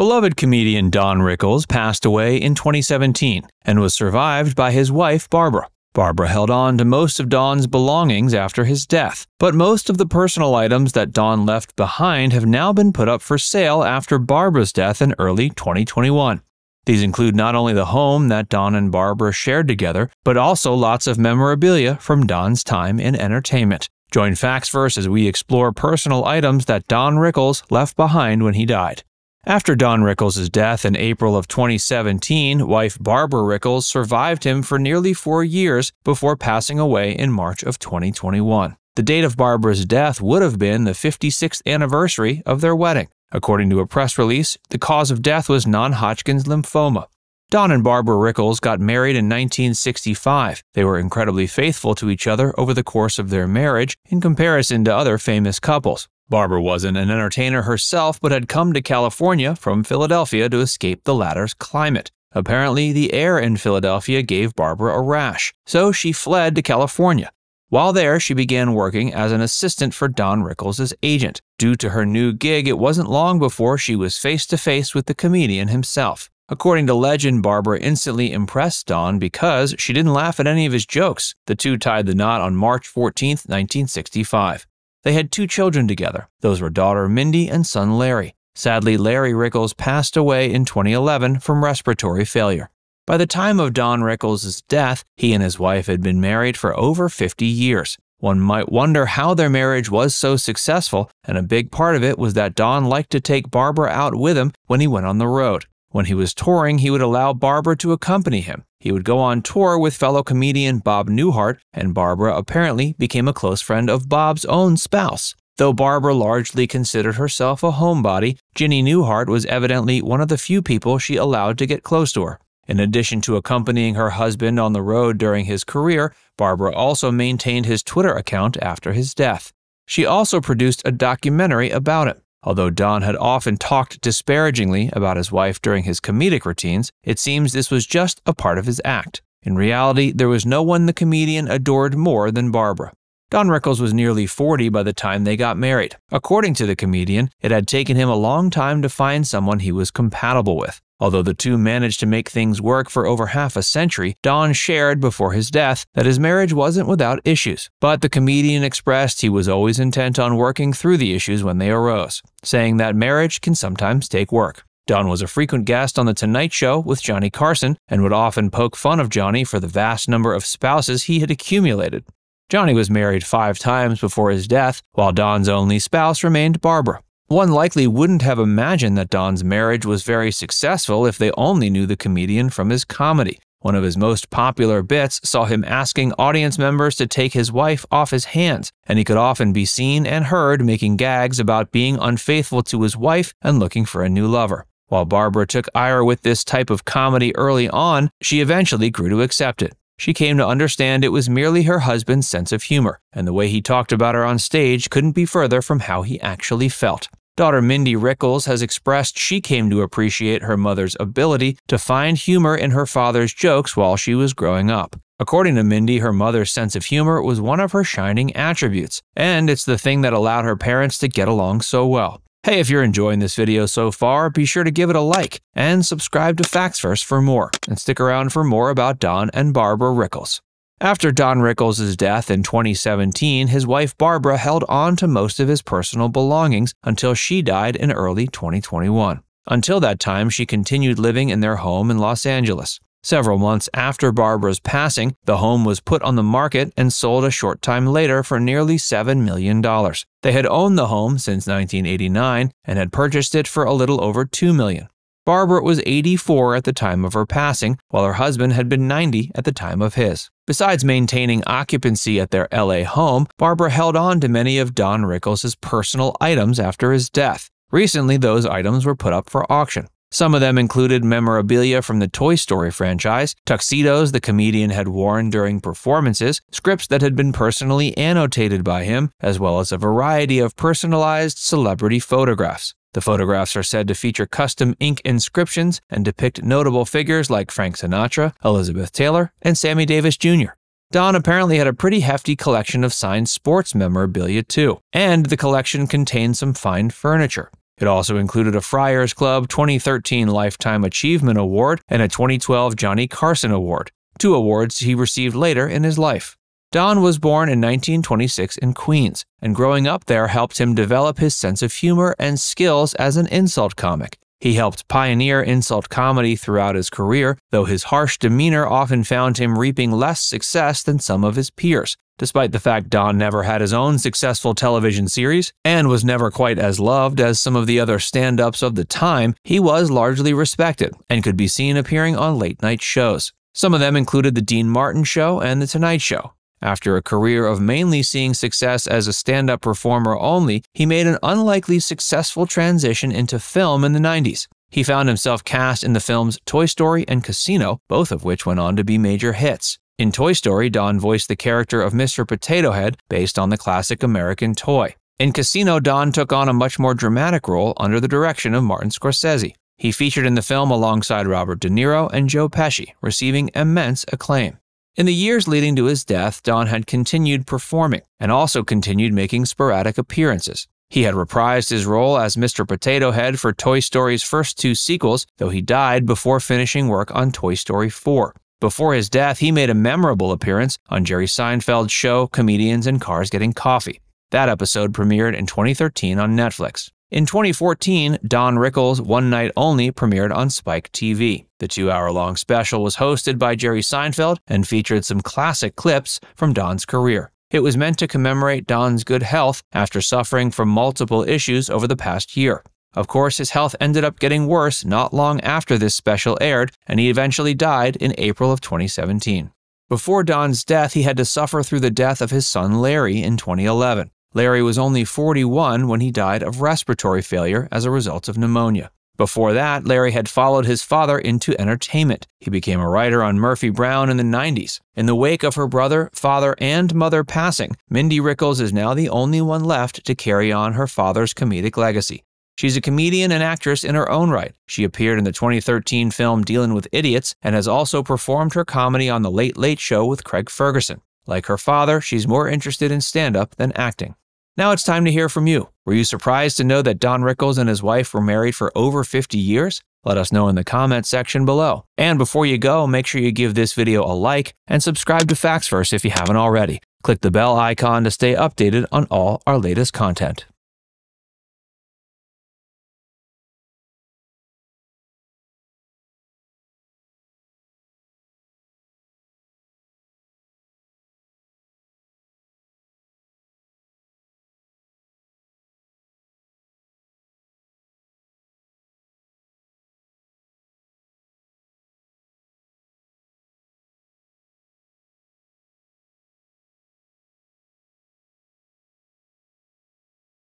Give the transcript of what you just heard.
Beloved comedian Don Rickles passed away in 2017 and was survived by his wife, Barbara. Barbara held on to most of Don's belongings after his death, but most of the personal items that Don left behind have now been put up for sale after Barbara's death in early 2021. These include not only the home that Don and Barbara shared together, but also lots of memorabilia from Don's time in entertainment. Join FactsVerse as we explore personal items that Don Rickles left behind when he died. After Don Rickles' death in April of 2017, wife Barbara Rickles survived him for nearly 4 years before passing away in March of 2021. The date of Barbara's death would have been the 56th anniversary of their wedding. According to a press release, the cause of death was non-Hodgkin's lymphoma. Don and Barbara Rickles got married in 1965. They were incredibly faithful to each other over the course of their marriage in comparison to other famous couples. Barbara wasn't an entertainer herself, but had come to California from Philadelphia to escape the latter's climate. Apparently, the air in Philadelphia gave Barbara a rash, so she fled to California. While there, she began working as an assistant for Don Rickles' agent. Due to her new gig, it wasn't long before she was face-to-face with the comedian himself. According to legend, Barbara instantly impressed Don because she didn't laugh at any of his jokes. The two tied the knot on March 14, 1965. They had 2 children together. Those were daughter Mindy and son Larry. Sadly, Larry Rickles passed away in 2011 from respiratory failure. By the time of Don Rickles' death, he and his wife had been married for over 50 years. One might wonder how their marriage was so successful, and a big part of it was that Don liked to take Barbara out with him when he went on the road. When he was touring, he would allow Barbara to accompany him. He would go on tour with fellow comedian Bob Newhart, and Barbara apparently became a close friend of Bob's own spouse. Though Barbara largely considered herself a homebody, Ginny Newhart was evidently one of the few people she allowed to get close to her. In addition to accompanying her husband on the road during his career, Barbara also maintained his Twitter account after his death. She also produced a documentary about him. Although Don had often talked disparagingly about his wife during his comedic routines, it seems this was just a part of his act. In reality, there was no one the comedian adored more than Barbara. Don Rickles was nearly 40 by the time they got married. According to the comedian, it had taken him a long time to find someone he was compatible with. Although the two managed to make things work for over half a century, Don shared before his death that his marriage wasn't without issues. But the comedian expressed he was always intent on working through the issues when they arose, saying that marriage can sometimes take work. Don was a frequent guest on The Tonight Show with Johnny Carson and would often poke fun of Johnny for the vast number of spouses he had accumulated. Johnny was married 5 times before his death, while Don's only spouse remained Barbara. One likely wouldn't have imagined that Don's marriage was very successful if they only knew the comedian from his comedy. One of his most popular bits saw him asking audience members to take his wife off his hands, and he could often be seen and heard making gags about being unfaithful to his wife and looking for a new lover. While Barbara took ire with this type of comedy early on, she eventually grew to accept it. She came to understand it was merely her husband's sense of humor, and the way he talked about her on stage couldn't be further from how he actually felt. Daughter Mindy Rickles has expressed she came to appreciate her mother's ability to find humor in her father's jokes while she was growing up. According to Mindy, her mother's sense of humor was one of her shining attributes, and it's the thing that allowed her parents to get along so well. Hey, if you're enjoying this video so far, be sure to give it a like and subscribe to FactsVerse for more, and stick around for more about Don and Barbara Rickles. After Don Rickles' death in 2017, his wife Barbara held on to most of his personal belongings until she died in early 2021. Until that time, she continued living in their home in Los Angeles. Several months after Barbara's passing, the home was put on the market and sold a short time later for nearly $7 million. They had owned the home since 1989 and had purchased it for a little over $2 million. Barbara was 84 at the time of her passing, while her husband had been 90 at the time of his. Besides maintaining occupancy at their LA home, Barbara held on to many of Don Rickles' personal items after his death. Recently, those items were put up for auction. Some of them included memorabilia from the Toy Story franchise, tuxedos the comedian had worn during performances, scripts that had been personally annotated by him, as well as a variety of personalized celebrity photographs. The photographs are said to feature custom ink inscriptions and depict notable figures like Frank Sinatra, Elizabeth Taylor, and Sammy Davis Jr. Don apparently had a pretty hefty collection of signed sports memorabilia too, and the collection contained some fine furniture. It also included a Friars Club 2013 Lifetime Achievement Award and a 2012 Johnny Carson Award, two awards he received later in his life. Don was born in 1926 in Queens, and growing up there helped him develop his sense of humor and skills as an insult comic. He helped pioneer insult comedy throughout his career, though his harsh demeanor often found him reaping less success than some of his peers. Despite the fact Don never had his own successful television series and was never quite as loved as some of the other stand-ups of the time, he was largely respected and could be seen appearing on late-night shows. Some of them included The Dean Martin Show and The Tonight Show. After a career of mainly seeing success as a stand-up performer only, he made an unlikely successful transition into film in the 90s. He found himself cast in the films Toy Story and Casino, both of which went on to be major hits. In Toy Story, Don voiced the character of Mr. Potato Head based on the classic American toy. In Casino, Don took on a much more dramatic role under the direction of Martin Scorsese. He featured in the film alongside Robert De Niro and Joe Pesci, receiving immense acclaim. In the years leading to his death, Don had continued performing and also continued making sporadic appearances. He had reprised his role as Mr. Potato Head for Toy Story's first two sequels, though he died before finishing work on Toy Story 4. Before his death, he made a memorable appearance on Jerry Seinfeld's show Comedians in Cars Getting Coffee. That episode premiered in 2013 on Netflix. In 2014, Don Rickles' One Night Only premiered on Spike TV. The 2-hour-long special was hosted by Jerry Seinfeld and featured some classic clips from Don's career. It was meant to commemorate Don's good health after suffering from multiple issues over the past year. Of course, his health ended up getting worse not long after this special aired, and he eventually died in April of 2017. Before Don's death, he had to suffer through the death of his son Larry in 2011. Larry was only 41 when he died of respiratory failure as a result of pneumonia. Before that, Larry had followed his father into entertainment. He became a writer on Murphy Brown in the 90s. In the wake of her brother, father, and mother passing, Mindy Rickles is now the only one left to carry on her father's comedic legacy. She's a comedian and actress in her own right. She appeared in the 2013 film Dealin' with Idiots and has also performed her comedy on The Late Late Show with Craig Ferguson. Like her father, she's more interested in stand-up than acting. Now it's time to hear from you. Were you surprised to know that Don Rickles and his wife were married for over 50 years? Let us know in the comment section below. And before you go, make sure you give this video a like and subscribe to Facts Verse if you haven't already. Click the bell icon to stay updated on all our latest content.